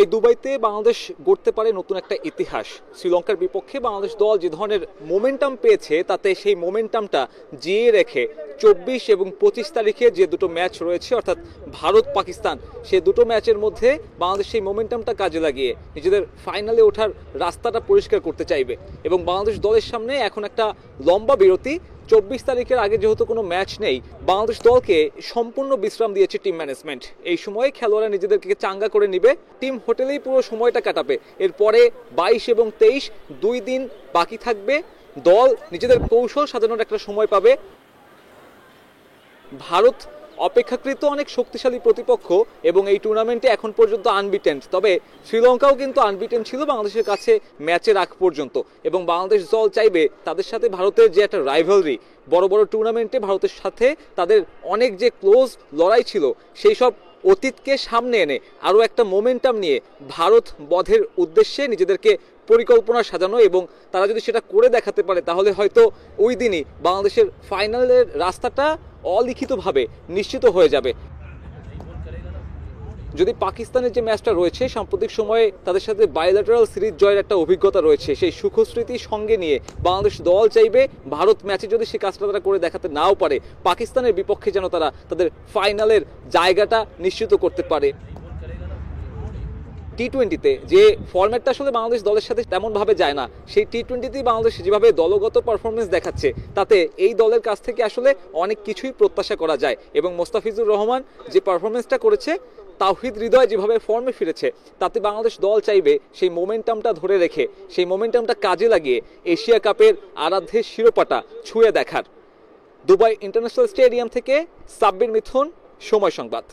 এই দুবাইতে বাংলাদেশ গড়তে পারে নতুন একটা ইতিহাস। শ্রীলঙ্কার বিপক্ষে বাংলাদেশ দল যে ধরনের মোমেন্টাম পেয়েছে তাতে সেই মোমেন্টামটা জিয়ে রেখে 24 এবং 25 তারিখে যে দুটো ম্যাচ রয়েছে অর্থাৎ ভারত পাকিস্তান, সে দুটো ম্যাচের মধ্যে বাংলাদেশ সেই মোমেন্টামটা কাজে লাগিয়ে নিজেদের ফাইনালে ওঠার রাস্তাটা পরিষ্কার করতে চাইবে। এবং বাংলাদেশ দলের সামনে এখন একটা লম্বা বিরতি। 24 তারিখের আগে যেহেতু কোনো ম্যাচ নেই, বাংলাদেশ দলকে সম্পূর্ণ বিশ্রাম দিয়েছে টিম ম্যানেজমেন্ট। এই সময়ে খেলোয়াড়রা নিজেদেরকে চাঙ্গা করে নিবে, টিম হোটেলেই পুরো সময়টা কাটাবে। এরপরে 22 এবং 23 দুই দিন বাকি থাকবে, দল নিজেদের কৌশল সাজানোর একটা সময় পাবে। ভারত অপেক্ষাকৃত অনেক শক্তিশালী প্রতিপক্ষ এবং এই টুর্নামেন্টে এখন পর্যন্ত আনবিটেন। তবে শ্রীলঙ্কাও কিন্তু আনবিটেন ছিল বাংলাদেশের কাছে ম্যাচের আগ পর্যন্ত। এবং বাংলাদেশ দল চাইবে তাদের সাথে ভারতের যে একটা রাইভালরি, বড় বড় টুর্নামেন্টে ভারতের সাথে তাদের অনেক যে ক্লোজ লড়াই ছিল, সেই সব অতীতকে সামনে এনে আরও একটা মোমেন্টাম নিয়ে ভারত বধের উদ্দেশ্যে নিজেদেরকে পরিকল্পনা সাজানো। এবং তারা যদি সেটা করে দেখাতে পারে তাহলে হয়তো ওই দিনই বাংলাদেশের ফাইনালের রাস্তাটা অলিখিতভাবে নিশ্চিত হয়ে যাবে। যদি পাকিস্তানের যে ম্যাচটা রয়েছে, সাম্প্রতিক সময়ে তাদের সাথে বাইল্যাটারাল সিরিজ জয়ের একটা অভিজ্ঞতা রয়েছে, সেই সুখস্মৃতি সঙ্গে নিয়ে বাংলাদেশ দল চাইবে ভারত ম্যাচে যদি সে কাজটা তারা করে দেখাতে নাও পারে, পাকিস্তানের বিপক্ষে যেন তারা তাদের ফাইনালের জায়গাটা নিশ্চিত করতে পারে। টি-20তে যে ফরম্যাটটা আসলে বাংলাদেশ দলের সাথে তেমনভাবে যায় না, সেই টি-20তেই বাংলাদেশ যেভাবে দলগত পারফরমেন্স দেখাচ্ছে তাতে এই দলের কাছ থেকে আসলে অনেক কিছুই প্রত্যাশা করা যায়। এবং মোস্তাফিজুর রহমান যে পারফরমেন্সটা করেছে, তাওহিদ হৃদয় যেভাবে ফর্মে ফিরেছে, তাতে বাংলাদেশ দল চাইবে সেই মোমেন্টামটা ধরে রেখে সেই মোমেন্টামটা কাজে লাগিয়ে এশিয়া কাপের আরাধ্যের শিরোপাটা ছুঁয়ে দেখার। দুবাই ইন্টারন্যাশনাল স্টেডিয়াম থেকে সাব্বির মিথুন, সময় সংবাদ।